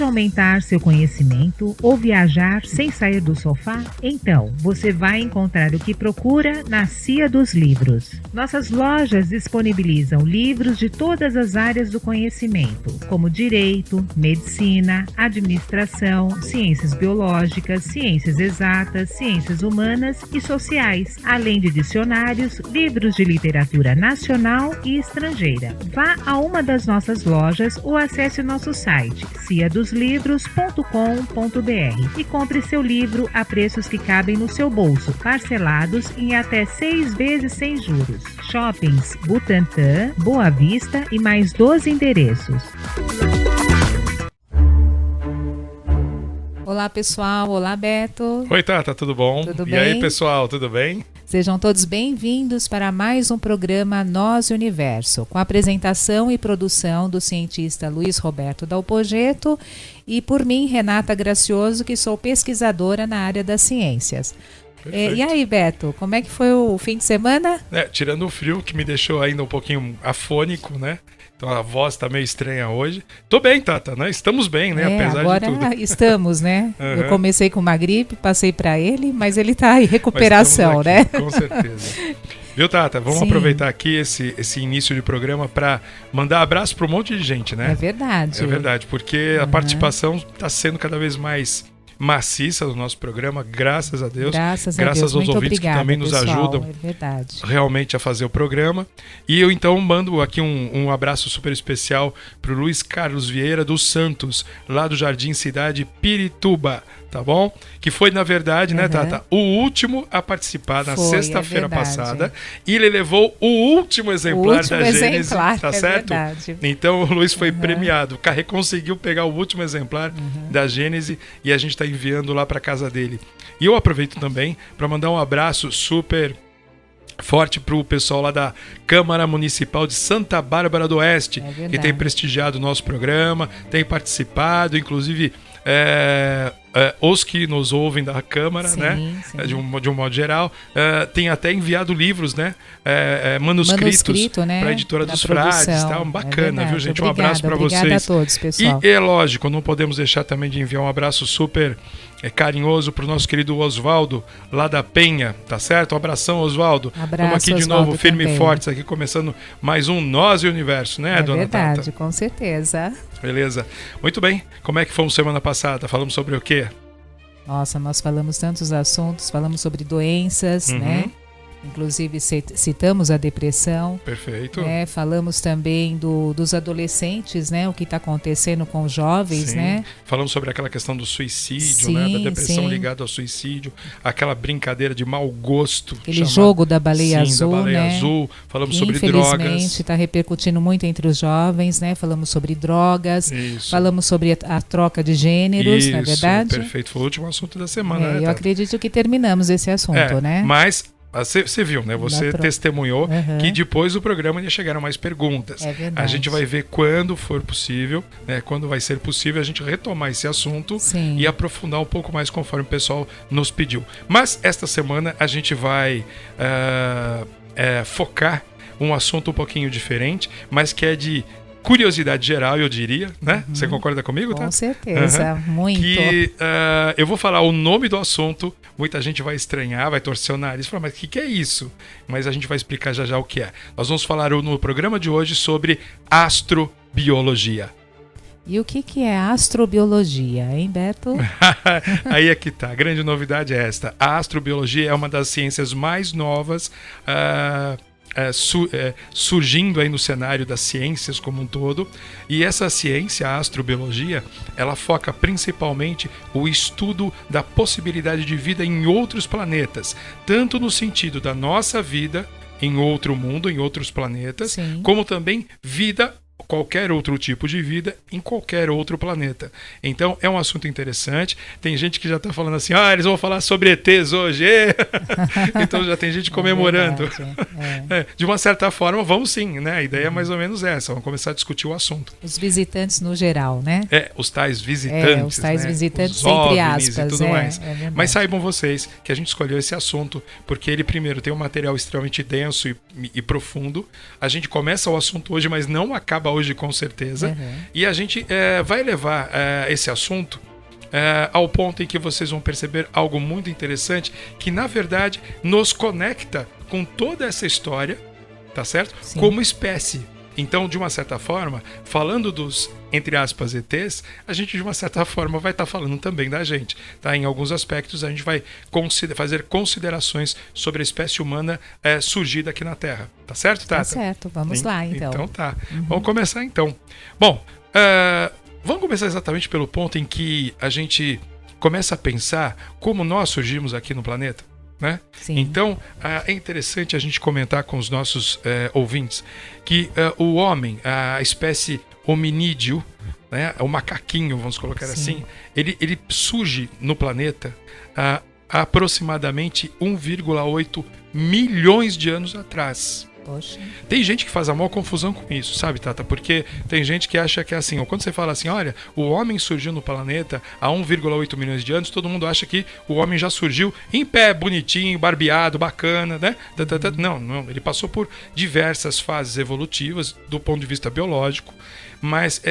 Deseja aumentar seu conhecimento ou viajar sem sair do sofá? Então, você vai encontrar o que procura na Cia dos Livros. Nossas lojas disponibilizam livros de todas as áreas do conhecimento, como direito, medicina, administração, ciências biológicas, ciências exatas, ciências humanas e sociais, além de dicionários, livros de literatura nacional e estrangeira. Vá a uma das nossas lojas ou acesse o nosso site ciadoslivros.com.br e compre seu livro a preços que cabem no seu bolso, parcelados em até 6 vezes sem juros. Shoppings Butantã, Boa Vista e mais 12 endereços. Olá pessoal, olá Beto. Oi Tata, tudo bom? Tudo e bem? aí pessoal, tudo bem? Sejam todos bem-vindos para mais um programa Nós e Universo, com a apresentação e produção do cientista Luiz Roberto Dalpogetto e por mim, Renata Gracioso, que sou pesquisadora na área das ciências. E aí, Beto, como é que foi o fim de semana? Tirando o frio, que me deixou ainda um pouquinho afônico, né? Então a voz tá meio estranha hoje. Tô bem, Tata, né? Estamos bem, né? Apesar agora de tudo. Estamos, né? Uhum. Eu comecei com uma gripe, passei para ele, mas ele tá em recuperação, aqui, né? Com certeza. Viu, Tata? Vamos Sim. aproveitar aqui esse início de programa para mandar abraço para um monte de gente, né? É verdade. É verdade, porque a participação está sendo cada vez mais maciça do nosso programa, graças a Deus. Graças aos Muito ouvintes obrigada, que também nos pessoal, ajudam é verdade. realmente a fazer o programa. E eu então mando aqui um abraço super especial para o Luiz Carlos Vieira dos Santos, lá do Jardim Cidade Pirituba, tá bom? Que foi, na verdade, né, Tata, o último a participar na sexta-feira passada. E ele levou o último exemplar da Gênesis, tá certo? Verdade. Então o Luiz foi premiado. Conseguiu pegar o último exemplar da Gênesis e a gente está enviando lá para casa dele. E eu aproveito também para mandar um abraço super forte para o pessoal lá da Câmara Municipal de Santa Bárbara do Oeste, que tem prestigiado o nosso programa, tem participado, inclusive os que nos ouvem da Câmara, sim, né? Sim. De um modo geral, tem até enviado livros, né? Manuscritos para a Editora dos Frades, tá? Bacana, viu, gente? Obrigada, um abraço para vocês. Obrigada a todos, pessoal. E é lógico, não podemos deixar também de enviar um abraço super carinhoso para o nosso querido Oswaldo, lá da Penha, tá certo? Um abração, Oswaldo. Estamos aqui de novo, firme e fortes, aqui começando mais um Nós e Universo, né, dona Tata? É verdade, com certeza. Beleza. Muito bem. Como é que foi semana passada? Falamos sobre o quê? Nossa, nós falamos tantos assuntos, falamos sobre doenças, né? Inclusive citamos a depressão. Perfeito. Né? Falamos também dos adolescentes, né? O que está acontecendo com os jovens, sim. né? Falamos sobre aquela questão do suicídio, sim, né? Da depressão sim. ligada ao suicídio, aquela brincadeira de mau gosto. Aquele jogo da baleia azul, da baleia né? azul. Falamos que, sobre drogas. Infelizmente está repercutindo muito entre os jovens, né? Falamos sobre drogas, isso. Falamos sobre a troca de gêneros, não é verdade? Perfeito. Foi o último assunto da semana, né? Eu acredito que terminamos esse assunto, né? Mas você viu, né? Você testemunhou que depois do programa ainda chegaram mais perguntas. É verdade. A gente vai ver quando for possível, né? Quando vai ser possível a gente retomar esse assunto e aprofundar um pouco mais conforme o pessoal nos pediu. Mas esta semana a gente vai focar um assunto um pouquinho diferente, mas que é de curiosidade geral, eu diria, né? Você concorda comigo, tá? Com certeza, muito. Que eu vou falar o nome do assunto, muita gente vai estranhar, vai torcer o nariz, falar, mas o que é isso? Mas a gente vai explicar já o que é. Nós vamos falar no programa de hoje sobre astrobiologia. E o que é astrobiologia, hein, Beto? Aí é que tá, a grande novidade é esta. A astrobiologia é uma das ciências mais novas surgindo aí no cenário das ciências como um todo, e essa ciência, a astrobiologia, ela foca principalmente o estudo da possibilidade de vida em outros planetas, tanto no sentido da nossa vida em outro mundo, em outros planetas, como também vida, qualquer outro tipo de vida em qualquer outro planeta. Então é um assunto interessante. Tem gente que já está falando assim, eles vão falar sobre ETs hoje. Então já tem gente comemorando. De uma certa forma, vamos sim, né? A ideia é mais ou menos essa. Vamos começar a discutir o assunto. Os visitantes no geral, né? Os tais visitantes. Os tais visitantes, os entre OVNIs aspas. E tudo mais. Mas saibam vocês que a gente escolheu esse assunto porque ele, primeiro, tem um material extremamente denso e profundo. A gente começa o assunto hoje, mas não acaba hoje com certeza. Uhum. E a gente vai levar esse assunto ao ponto em que vocês vão perceber algo muito interessante, que na verdade nos conecta com toda essa história, tá certo? Sim. Como espécie. Então, de uma certa forma, falando dos, entre aspas, ETs, a gente de uma certa forma vai estar falando também da gente, tá? Em alguns aspectos a gente vai fazer considerações sobre a espécie humana surgida aqui na Terra, tá certo, Tata? Tá certo, vamos lá então. Então tá, vamos começar então. Bom, vamos começar exatamente pelo ponto em que a gente começa a pensar como nós surgimos aqui no planeta, né? Sim. Então, é interessante a gente comentar com os nossos ouvintes que o homem, a espécie hominídeo, né, o macaquinho, vamos colocar assim, ele surge no planeta há aproximadamente 1,8 milhões de anos atrás. Poxa. Tem gente que faz a maior confusão com isso, sabe, Tata? Porque tem gente que acha que é assim, quando você fala assim, olha, o homem surgiu no planeta há 1,8 milhões de anos, todo mundo acha que o homem já surgiu em pé, bonitinho, barbeado, bacana, né? Não, ele passou por diversas fases evolutivas do ponto de vista biológico, mas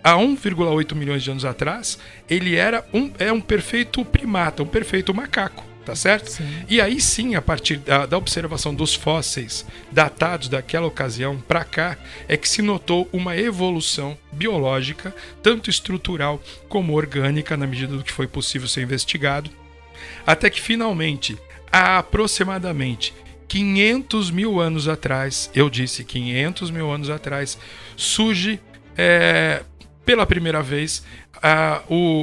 há 1,8 milhões de anos atrás, ele era um perfeito primata, um perfeito macaco. Tá certo? Sim. E aí sim, a partir da observação dos fósseis datados daquela ocasião para cá, é que se notou uma evolução biológica, tanto estrutural como orgânica, na medida do que foi possível ser investigado, até que finalmente, há aproximadamente 500 mil anos atrás, eu disse 500 mil anos atrás, surge pela primeira vez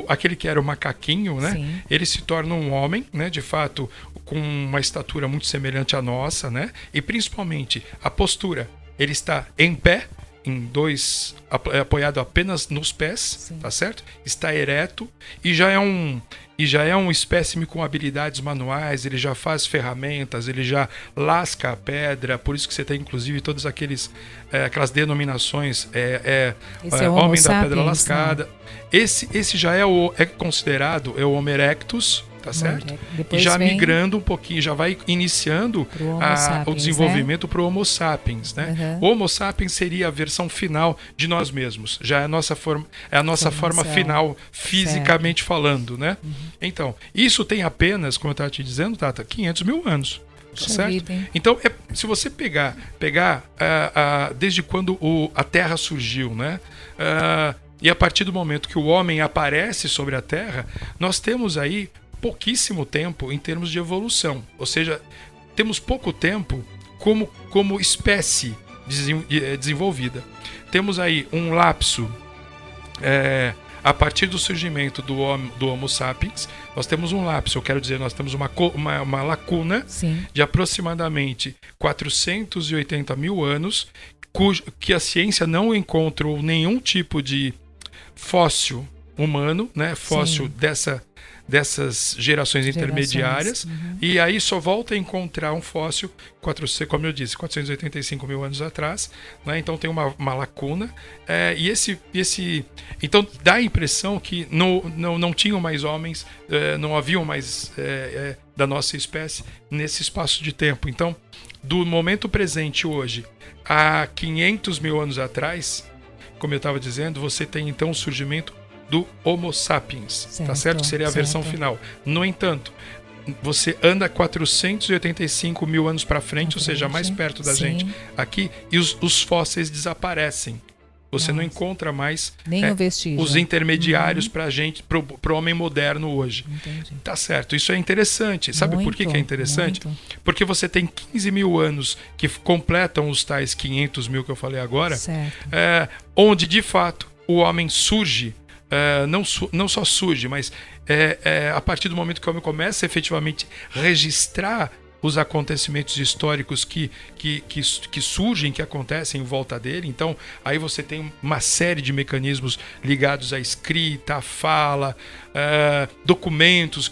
aquele que era o macaquinho, né? Sim. Ele se torna um homem, né? De fato, com uma estatura muito semelhante à nossa, né? E principalmente a postura. Ele está em pé, apoiado apenas nos pés, Sim. tá certo? Está ereto e já é um espécime com habilidades manuais, ele já faz ferramentas, ele já lasca a pedra, por isso que você tem inclusive todas aquelas denominações, Esse é o homem Homo da pedra sapiens, lascada. né? Esse já é considerado o Homo erectus, tá certo? E Depois já vem migrando um pouquinho, já vai iniciando pro Homo o sapiens, desenvolvimento para o Homo sapiens, né? O Homo sapiens seria a versão final de nós mesmos, já é a nossa forma final, fisicamente falando, né? Então, isso tem apenas, como eu estava te dizendo, Tata, 500 mil anos. Tá certo? Então, se você pegar desde quando a Terra surgiu, né? E a partir do momento que o homem aparece sobre a Terra, nós temos aí pouquíssimo tempo em termos de evolução. Ou seja, temos pouco tempo como espécie desenvolvida. Temos aí um lapso a partir do surgimento do Homo sapiens. Nós temos um lapso, eu quero dizer, nós temos uma lacuna Sim. de aproximadamente 480 mil anos, que a ciência não encontrou nenhum tipo de fóssil humano, né? Fóssil dessas gerações intermediárias, e aí só volta a encontrar um fóssil, como eu disse, 485 mil anos atrás, né? Então tem uma lacuna, então dá a impressão que não tinham mais homens, não haviam mais da nossa espécie nesse espaço de tempo. Então, do momento presente hoje a 500 mil anos atrás, como eu estava dizendo, você tem então o surgimento do Homo sapiens, certo, tá certo? Seria a versão final. No entanto, você anda 485 mil anos para frente, ou seja, mais perto da gente aqui, e os fósseis desaparecem. Você não encontra mais nem vestígio. Os intermediários para a gente, para o homem moderno hoje. Entendi. Tá certo, isso é interessante. Sabe por que é interessante? Muito. Porque você tem 15 mil anos que completam os tais 500 mil que eu falei agora, onde de fato o homem surge, não só surge, mas a partir do momento que o homem começa a efetivamente registrar os acontecimentos históricos que surgem, que acontecem em volta dele. Então, aí você tem uma série de mecanismos ligados à escrita, à fala, documentos,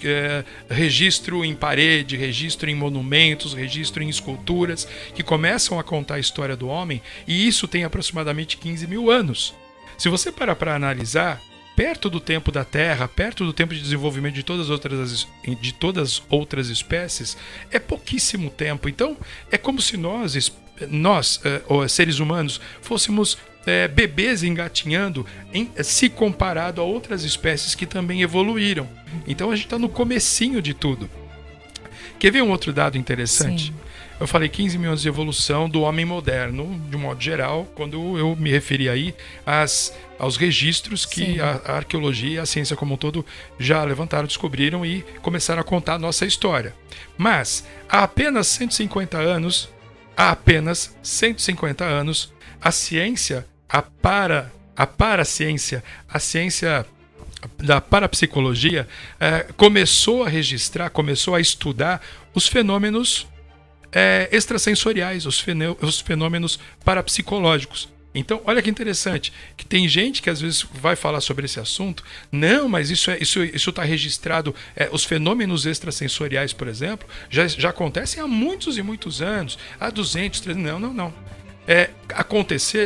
registro em parede, registro em monumentos, registro em esculturas, que começam a contar a história do homem, e isso tem aproximadamente 15 mil anos. Se você parar para analisar, perto do tempo da Terra, perto do tempo de desenvolvimento de todas as outras espécies, é pouquíssimo tempo. Então, é como se nós seres humanos, fôssemos bebês engatinhando se comparado a outras espécies que também evoluíram. Então a gente está no comecinho de tudo. Quer ver um outro dado interessante? Sim. Eu falei 15 mil anos de evolução do homem moderno, de um modo geral, quando eu me referi aí aos registros que a arqueologia e a ciência como um todo já levantaram, descobriram e começaram a contar a nossa história. Mas há apenas 150 anos, a ciência, a parciência, a ciência da parapsicologia começou a registrar, começou a estudar os fenômenos extrasensoriais, os fenômenos parapsicológicos. Então, olha que interessante, que tem gente que às vezes vai falar sobre esse assunto. Não, mas isso está registrado. Os fenômenos extrasensoriais, por exemplo, já acontecem há muitos e muitos anos, há 200, 300. Não.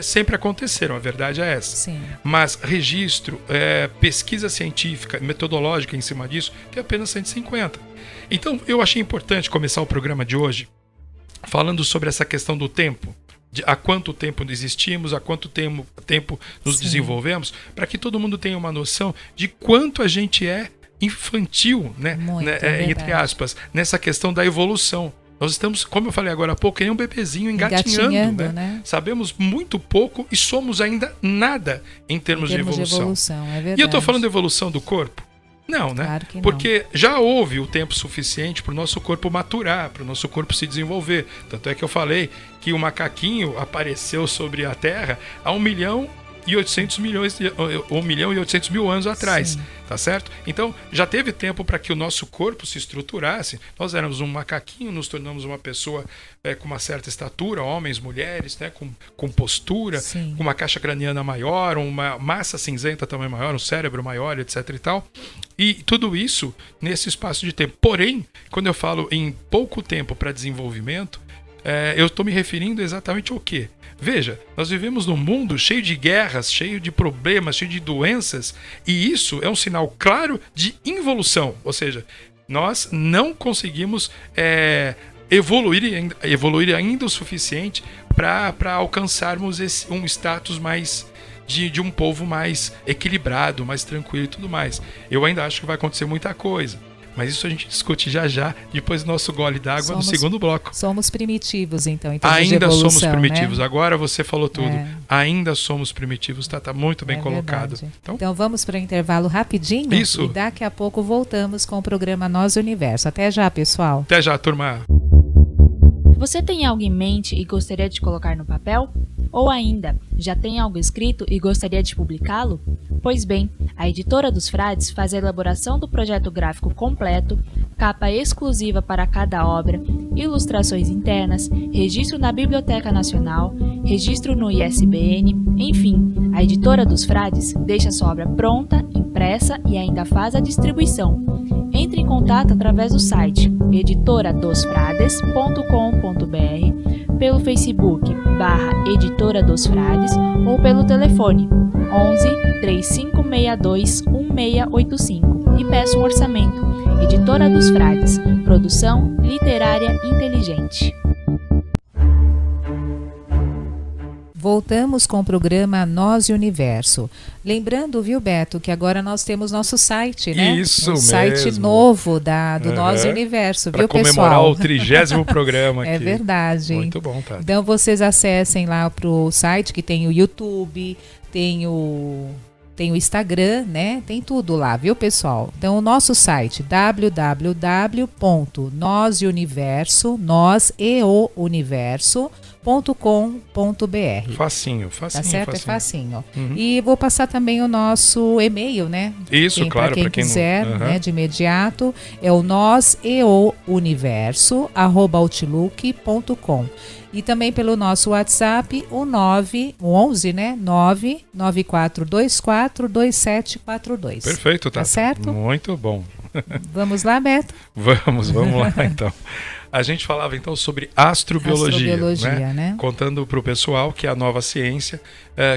Sempre aconteceram, a verdade é essa. Sim. Mas registro, pesquisa científica, metodológica em cima disso, tem apenas 150. Então, eu achei importante começar o programa de hoje falando sobre essa questão do tempo, há quanto tempo existimos, há quanto tempo nos desenvolvemos, para que todo mundo tenha uma noção de quanto a gente é infantil, né? Muito, Entre aspas, nessa questão da evolução. Nós estamos, como eu falei agora há pouco, que nem um bebezinho engatinhando, né? Sabemos muito pouco e somos ainda nada em termos de evolução. É verdade. E eu estou falando de evolução do corpo? Não, né? Claro que não. Porque já houve o tempo suficiente para o nosso corpo maturar, para o nosso corpo se desenvolver. Tanto é que eu falei que o macaquinho apareceu sobre a Terra há 1 milhão e 800 mil anos atrás. Sim. Tá certo? Então, já teve tempo para que o nosso corpo se estruturasse. Nós éramos um macaquinho, nos tornamos uma pessoa com uma certa estatura, homens, mulheres, né? com postura, Sim. com uma caixa craniana maior, uma massa cinzenta também maior, um cérebro maior, etc. e tal. E tudo isso nesse espaço de tempo. Porém, quando eu falo em pouco tempo para desenvolvimento, eu estou me referindo exatamente ao quê? Veja, nós vivemos num mundo cheio de guerras, cheio de problemas, cheio de doenças, e isso é um sinal claro de involução. Ou seja, nós não conseguimos evoluir ainda o suficiente para alcançarmos um status mais de um povo mais equilibrado, mais tranquilo e tudo mais. Eu ainda acho que vai acontecer muita coisa. Mas isso a gente discute já, depois do nosso gole d'água no segundo bloco. Somos primitivos, então, em termos ainda de evolução, somos primitivos. né? Agora você falou tudo. Ainda somos primitivos, tá muito bem colocado. Então vamos para o intervalo rapidinho. Isso. E daqui a pouco voltamos com o programa Nós Universo. Até já, pessoal. Até já, turma. Você tem algo em mente e gostaria de colocar no papel? Ou ainda, já tem algo escrito e gostaria de publicá-lo? Pois bem, a Editora dos Frades faz a elaboração do projeto gráfico completo, capa exclusiva para cada obra, ilustrações internas, registro na Biblioteca Nacional, registro no ISBN, enfim, a Editora dos Frades deixa sua obra pronta, impressa e ainda faz a distribuição. Entre em contato através do site editoradosfrades.com.br, pelo Facebook /Editora dos Frades ou pelo telefone 11 3562 1685 e peça um orçamento. Editora dos Frades, produção literária inteligente. Voltamos com o programa Nós e Universo. Lembrando, viu, Beto, que agora nós temos nosso site, né? Isso mesmo. Site novo do Nós e Universo, viu, pessoal? Para comemorar o 30º programa aqui. É verdade. Muito bom, tá? Então vocês acessem lá pro site que tem o YouTube, tem o Instagram, né? Tem tudo lá, viu, pessoal? Então o nosso site www.noseuniverso.com.br. Facinho. Tá certo? Facinho. É facinho. Uhum. E vou passar também o nosso e-mail, né? Isso, claro, para quem quiser, não... né, de imediato, é o noseuniverso@outlook.com. E também pelo nosso WhatsApp, o 11, né? 994242742. Perfeito, tá? Tá certo? Muito bom. Vamos lá, Beto? Vamos lá, então. A gente falava então sobre astrobiologia, né? Contando para o pessoal que é a nova ciência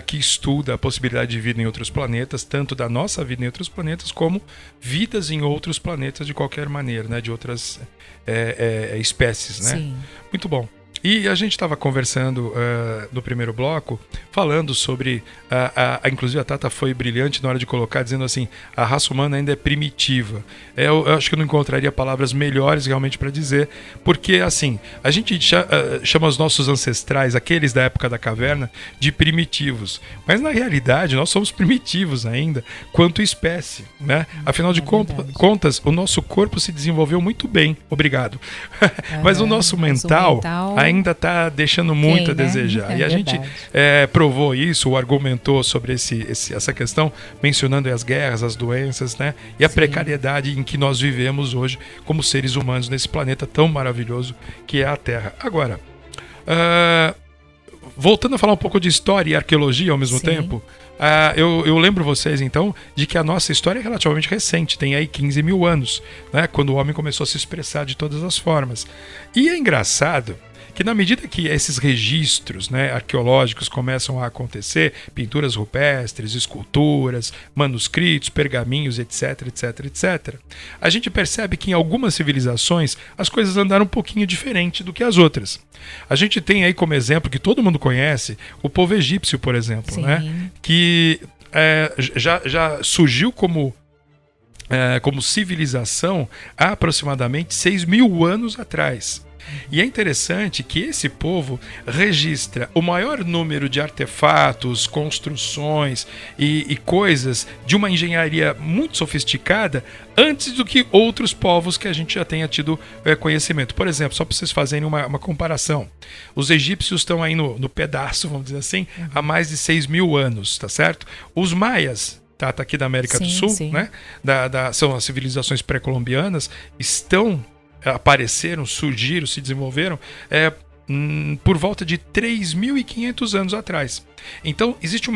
que estuda a possibilidade de vida em outros planetas, tanto da nossa vida em outros planetas, como vidas em outros planetas de qualquer maneira, né? De outras espécies, né? Sim. Muito bom. E a gente estava conversando no primeiro bloco, falando sobre, inclusive a Tata foi brilhante na hora de colocar, dizendo assim, a raça humana ainda é primitiva. Eu acho que eu não encontraria palavras melhores realmente para dizer, porque assim, a gente chama os nossos ancestrais, aqueles da época da caverna, de primitivos. Mas na realidade nós somos primitivos ainda, quanto espécie, né? Afinal de contas, o nosso corpo se desenvolveu muito bem, obrigado. Mas o nosso mental ainda está deixando muito a desejar. E a gente provou isso, ou argumentou sobre essa questão, mencionando as guerras, as doenças, né? E a precariedade em que nós vivemos hoje como seres humanos nesse planeta tão maravilhoso que é a Terra. Agora, voltando a falar um pouco de história e arqueologia ao mesmo tempo, eu lembro vocês então de que a nossa história é relativamente recente, tem aí 15 mil anos, né? Quando o homem começou a se expressar de todas as formas. E é engraçado que na medida que esses registros, né, arqueológicos começam a acontecer, pinturas rupestres, esculturas, manuscritos, pergaminhos, etc, etc, etc, a gente percebe que em algumas civilizações as coisas andaram um pouquinho diferente do que as outras. A gente tem aí como exemplo, que todo mundo conhece, o povo egípcio, por exemplo, né, que já surgiu como civilização há aproximadamente 6 mil anos atrás. E é interessante que esse povo registra o maior número de artefatos, construções e coisas de uma engenharia muito sofisticada antes do que outros povos que a gente já tenha tido conhecimento. Por exemplo, só para vocês fazerem uma comparação, os egípcios estão aí no pedaço, vamos dizer assim, há mais de 6 mil anos, tá certo? Os maias, tá aqui da América do Sul, né? São as civilizações pré-colombianas, apareceram, surgiram, se desenvolveram por volta de 3.500 anos atrás. Então, existe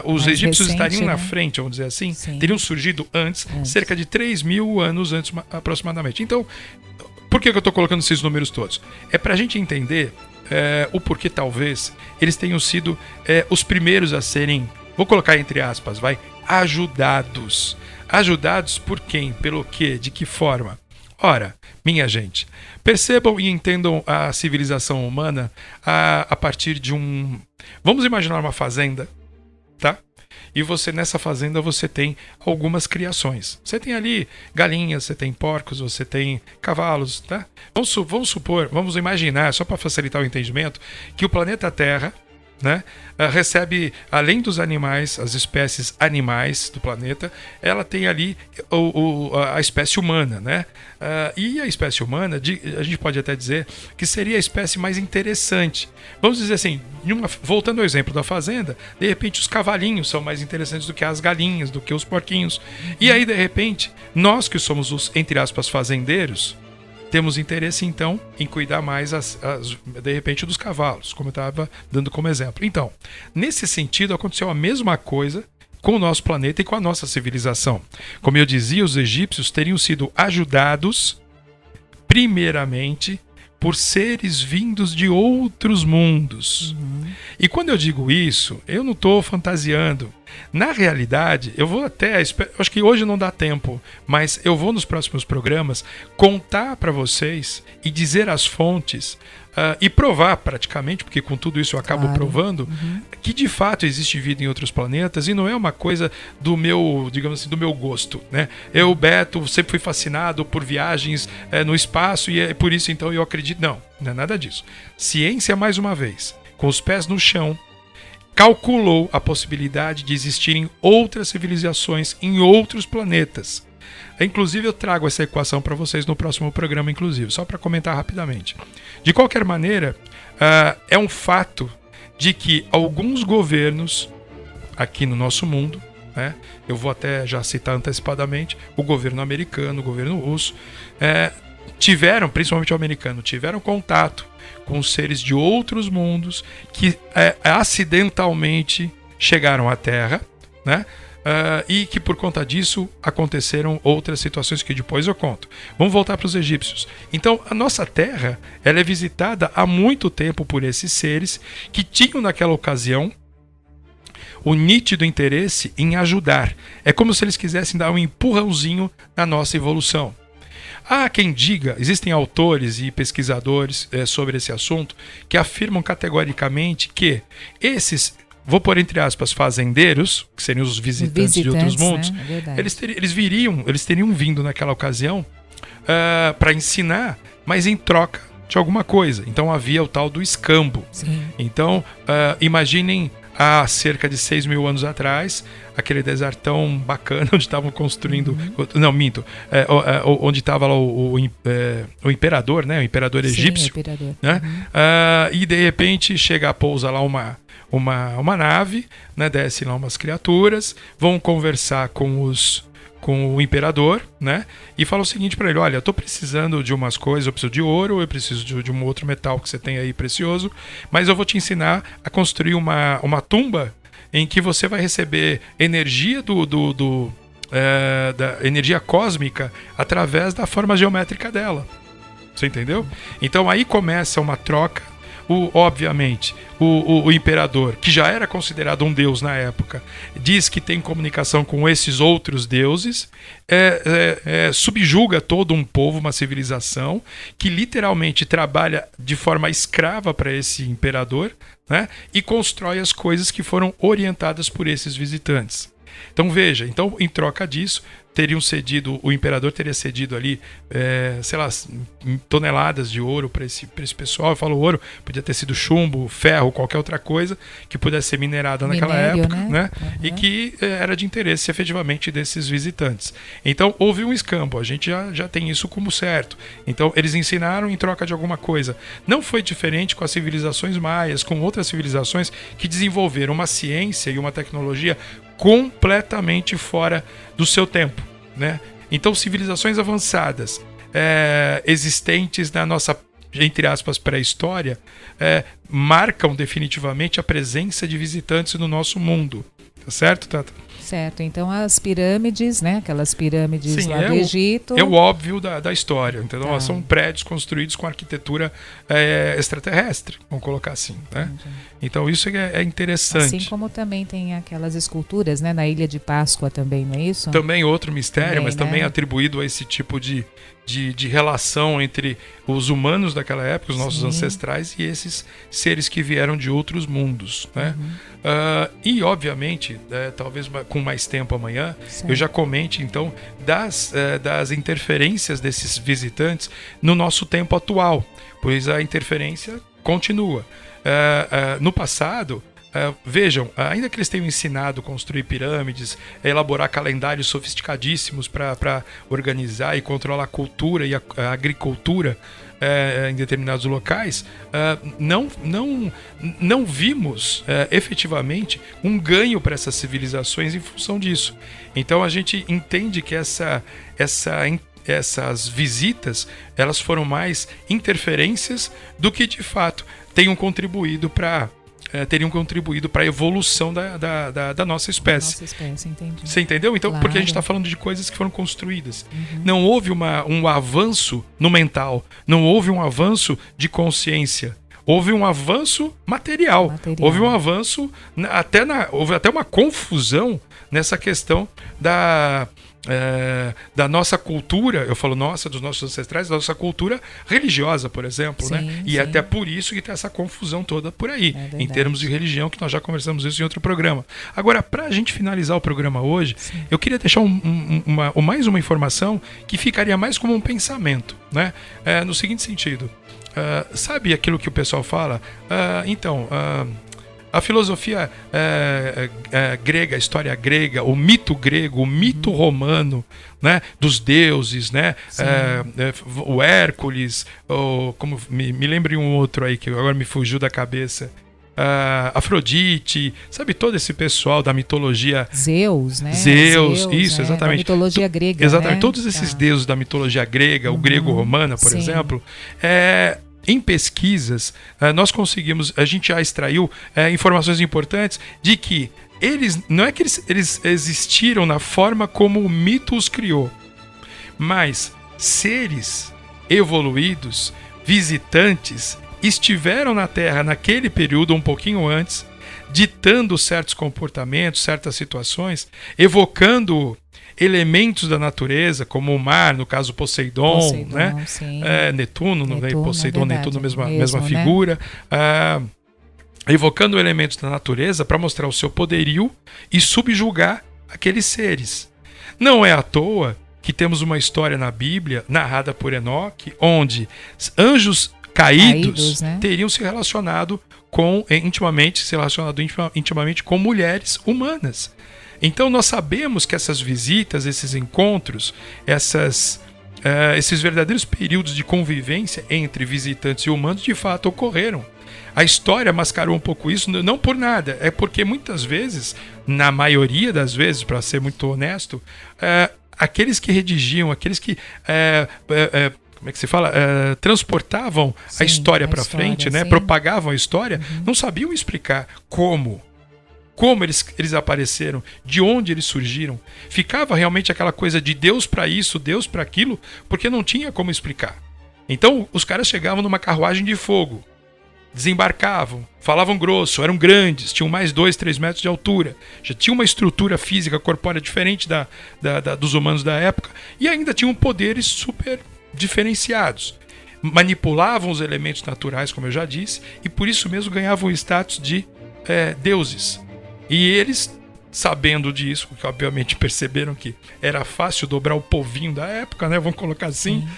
os egípcios estariam na frente, vamos dizer assim, teriam surgido antes, cerca de 3.000 anos antes aproximadamente. Então, por que eu estou colocando esses números todos? É para a gente entender o porquê talvez eles tenham sido os primeiros a serem, vou colocar entre aspas, ajudados. Ajudados por quem? Pelo quê? De que forma? Ora, minha gente, percebam e entendam a civilização humana a partir de vamos imaginar uma fazenda, tá? E nessa fazenda você tem algumas criações. Você tem ali galinhas, você tem porcos, você tem cavalos, tá? Vamos imaginar, só para facilitar o entendimento, que o planeta Terra, né, recebe, além dos animais, as espécies animais do planeta, ela tem ali a espécie humana, né? E a espécie humana, a gente pode até dizer que seria a espécie mais interessante. Vamos dizer assim, voltando ao exemplo da fazenda, de repente os cavalinhos são mais interessantes do que as galinhas, do que os porquinhos. E aí, de repente, nós que somos os, entre aspas, fazendeiros, temos interesse, então, em cuidar mais, de repente, dos cavalos, como eu estava dando como exemplo. Então, nesse sentido, aconteceu a mesma coisa com o nosso planeta e com a nossa civilização. Como eu dizia, os egípcios teriam sido ajudados, primeiramente, por seres vindos de outros mundos. E quando eu digo isso, eu não estou fantasiando. Na realidade, eu vou acho que hoje não dá tempo, mas eu vou nos próximos programas contar para vocês e dizer as fontes e provar praticamente, porque com tudo isso eu acabo provando, que de fato existe vida em outros planetas e não é uma coisa do meu, digamos assim, do meu gosto, né? Eu, Beto, sempre fui fascinado por viagens no espaço e é por isso então eu acredito. Não é nada disso. Ciência, mais uma vez, com os pés no chão, calculou a possibilidade de existirem outras civilizações em outros planetas. Inclusive eu trago essa equação para vocês no próximo programa, inclusive, só para comentar rapidamente. De qualquer maneira, é um fato de que alguns governos aqui no nosso mundo, né, eu vou até já citar antecipadamente, o governo americano, o governo russo, principalmente o americano, tiveram contato com seres de outros mundos que acidentalmente chegaram à Terra, né? E que por conta disso aconteceram outras situações que depois eu conto. Vamos voltar para os egípcios. Então, a nossa Terra ela é visitada há muito tempo por esses seres que tinham naquela ocasião o nítido interesse em ajudar. É como se eles quisessem dar um empurrãozinho na nossa evolução. Há quem diga, existem autores e pesquisadores sobre esse assunto que afirmam categoricamente que esses, vou pôr entre aspas, fazendeiros, que seriam os visitantes de outros mundos, né? eles teriam vindo naquela ocasião para ensinar, mas em troca de alguma coisa. Então havia o tal do escambo. Sim. Então imaginem há cerca de 6 mil anos atrás, aquele desertão bacana onde estavam construindo... Não, minto. Onde estava lá o imperador, né? O imperador egípcio. Sim, o imperador. Né? E de repente chega a pousa lá uma nave, né? Desce lá umas criaturas, vão conversar com o imperador, né? E fala o seguinte para ele: olha, eu tô precisando de umas coisas, eu preciso de ouro, eu preciso de um outro metal que você tem aí precioso, mas eu vou te ensinar a construir uma tumba em que você vai receber energia da energia cósmica através da forma geométrica dela. Você entendeu? Então aí começa uma troca. Obviamente, o imperador, que já era considerado um deus na época, diz que tem comunicação com esses outros deuses, subjuga todo um povo, uma civilização, que literalmente trabalha de forma escrava para esse imperador, né, e constrói as coisas que foram orientadas por esses visitantes. Então veja, em troca disso, o imperador teria cedido ali, sei lá, toneladas de ouro para esse pessoal. Eu falo ouro, podia ter sido chumbo, ferro, qualquer outra coisa que pudesse ser minerada naquela época, né? E que era de interesse efetivamente desses visitantes. Então houve um escambo, a gente já tem isso como certo. Então eles ensinaram em troca de alguma coisa. Não foi diferente com as civilizações maias, com outras civilizações que desenvolveram uma ciência e uma tecnologia completamente fora do seu tempo, né? Então civilizações avançadas existentes na nossa, entre aspas, pré-história marcam definitivamente a presença de visitantes no nosso mundo. Tá certo, Tata? Certo, então as pirâmides, né? Aquelas pirâmides Sim, lá do Egito. É o óbvio da história, entendeu? Tá. São prédios construídos com arquitetura extraterrestre, vamos colocar assim, né? Então isso é interessante. Assim como também tem aquelas esculturas, né? Na Ilha de Páscoa também, não é isso? Também outro mistério, também, mas também atribuído a esse tipo de relação entre os humanos daquela época, os nossos ancestrais, e esses seres que vieram de outros mundos, né? E obviamente, talvez com mais tempo amanhã, eu já comente então das interferências desses visitantes no nosso tempo atual, pois a interferência continua. No passado, vejam, ainda que eles tenham ensinado a construir pirâmides, elaborar calendários sofisticadíssimos para organizar e controlar a cultura e a agricultura em determinados locais, não vimos efetivamente um ganho para essas civilizações em função disso. Então a gente entende que essas visitas, elas foram mais interferências do que de fato teriam contribuído para a evolução da nossa espécie. Nossa espécie, entendi. Você entendeu? Então, Claro. porque a gente está falando de coisas que foram construídas. Não houve um avanço no mental, não houve um avanço de consciência. Houve um avanço material. Houve um avanço, houve até uma confusão nessa questão da nossa cultura, eu falo nossa, dos nossos ancestrais, da nossa cultura religiosa, por exemplo, né? E até por isso que tem essa confusão toda por aí, em termos de religião, que nós já conversamos isso em outro programa. Agora, para a gente finalizar o programa hoje, eu queria deixar mais uma informação que ficaria mais como um pensamento, né? No seguinte sentido, sabe aquilo que o pessoal fala? A filosofia grega, a história grega, o mito grego, o mito romano, né, dos deuses, né, o Hércules, me lembre um outro aí que agora me fugiu da cabeça. Afrodite, sabe, todo esse pessoal da mitologia... Zeus, né? Zeus, isso, exatamente. Da mitologia grega, exatamente, né? Todos esses deuses da mitologia grega, o grego-romana, por exemplo, em pesquisas, a gente já extraiu informações importantes de que não é que eles existiram na forma como o mito os criou, mas seres evoluídos, visitantes, estiveram na Terra naquele período, um pouquinho antes, ditando certos comportamentos, certas situações, evocando elementos da natureza, como o mar, no caso Poseidon, né? Netuno, Poseidon, Netuno, mesma figura. Evocando elementos da natureza para mostrar o seu poderio e subjugar aqueles seres. Não é à toa que temos uma história na Bíblia, narrada por Enoque, onde anjos caídos né? teriam se relacionado intimamente com mulheres humanas. Então nós sabemos que essas visitas, esses encontros, esses verdadeiros períodos de convivência entre visitantes e humanos de fato ocorreram. A história mascarou um pouco isso, não por nada, é porque muitas vezes, na maioria das vezes, para ser muito honesto, aqueles que redigiam, aqueles que como é que se fala? Transportavam a história para frente, né? Propagavam a história, não sabiam explicar como eles apareceram, de onde eles surgiram. Ficava realmente aquela coisa de Deus para isso, Deus para aquilo, porque não tinha como explicar. Então os caras chegavam numa carruagem de fogo, desembarcavam, falavam grosso, eram grandes, tinham mais 2, 3 metros de altura, já tinha uma estrutura física corpórea diferente dos humanos da época, e ainda tinham poderes super diferenciados. Manipulavam os elementos naturais, como eu já disse, e por isso mesmo ganhavam o status de deuses. E eles, sabendo disso, porque obviamente perceberam que era fácil dobrar o povinho da época, né? Vamos colocar assim,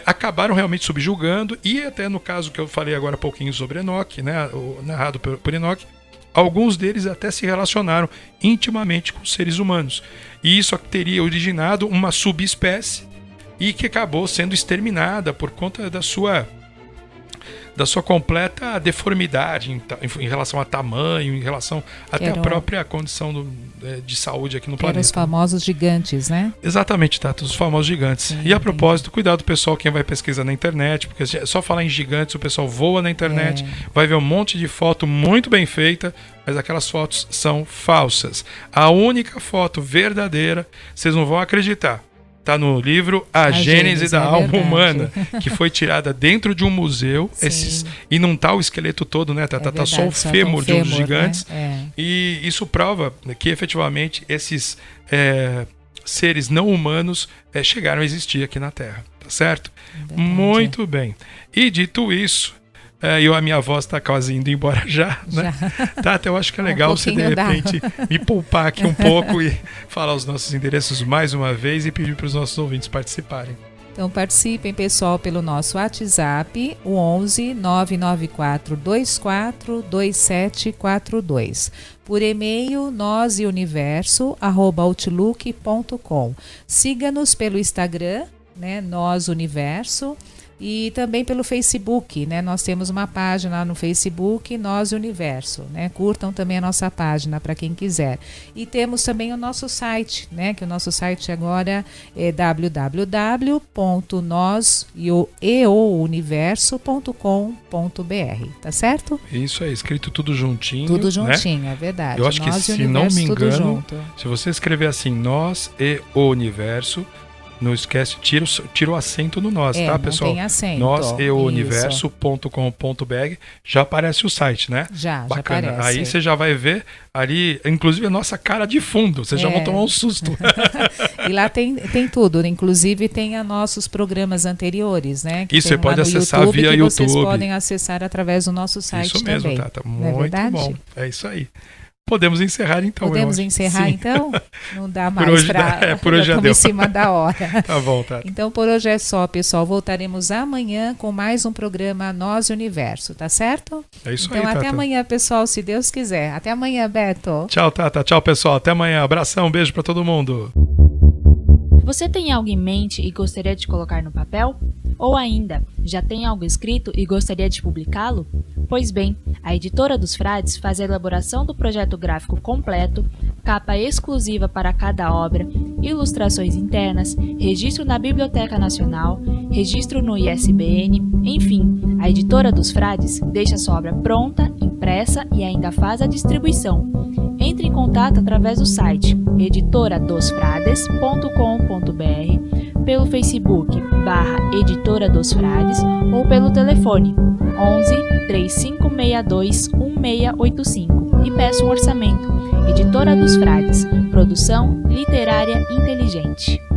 acabaram realmente subjugando, e até no caso que eu falei agora há pouquinho sobre Enoque, né? Narrado por Enoque, alguns deles até se relacionaram intimamente com seres humanos. E isso teria originado uma subespécie e que acabou sendo exterminada por conta da sua completa deformidade em relação a tamanho, em relação até a própria condição de saúde aqui no planeta. Eram os famosos gigantes, né? Exatamente, Tata, os famosos gigantes. Sim, e a propósito, cuidado pessoal, quem vai pesquisar na internet, porque só falar em gigantes, o pessoal voa na internet, vai ver um monte de foto muito bem feita, mas aquelas fotos são falsas. A única foto verdadeira, vocês não vão acreditar, está no livro A Gênese da Alma Humana, que foi tirada dentro de um museu, e não está o esqueleto todo, né? Tá só o fêmur de um dos gigantes, né? E isso prova que efetivamente esses seres não humanos chegaram a existir aqui na Terra, tá certo? Muito bem. E dito isso, a minha voz está quase indo embora já, né? Tata, eu acho que é legal você de repente me poupar aqui um pouco e falar os nossos endereços mais uma vez e pedir para os nossos ouvintes participarem. Então participem, pessoal, pelo nosso WhatsApp, o 11 994 24 2742. Por e-mail, noseuniverso@outlook.com. Siga-nos pelo Instagram, né, Nós Universo. E também pelo Facebook, né? Nós temos uma página lá no Facebook, Nós Universo, né? Curtam também a nossa página para quem quiser. E temos também o nosso site, né? Que o nosso site agora é www.noseuniverso.com.br, tá certo? Isso aí, escrito tudo juntinho. Tudo juntinho, né? É verdade. Eu acho que, se não me engano, se você escrever assim, Nós e o Universo, não esquece, tira o acento no nós, tá, pessoal? Não tem acento. Nós e o universo.com.br, já aparece o site, né? Já bacana. aparece. Aí você já vai ver ali, inclusive a nossa cara de fundo, vocês já vão tomar um susto. E lá tem tudo, inclusive tem nossos programas anteriores, né? Isso, você pode acessar via YouTube. Vocês podem acessar através do nosso site também. Isso mesmo, Tata, muito bom. É isso aí. Podemos encerrar então. Podemos encerrar então? Não dá mais por hoje já deu. Em cima da hora. Tá bom, tá. Então por hoje é só, pessoal. Voltaremos amanhã com mais um programa Nós Universo, tá certo? É isso então, aí, Tata. Até amanhã, pessoal, se Deus quiser. Até amanhã, Beto. Tchau, Tata. Tchau, pessoal. Até amanhã. Abração, beijo pra todo mundo. Você tem algo em mente e gostaria de colocar no papel? Ou ainda, já tem algo escrito e gostaria de publicá-lo? Pois bem, a Editora dos Frades faz a elaboração do projeto gráfico completo, capa exclusiva para cada obra, ilustrações internas, registro na Biblioteca Nacional, registro no ISBN, enfim, a Editora dos Frades deixa sua obra pronta, impressa e ainda faz a distribuição. Entre em contato através do site editoradosfrades.com.br, pelo Facebook /Editora dos Frades ou pelo telefone 11 3562 1685 e peça um orçamento. Editora dos Frades, produção literária inteligente.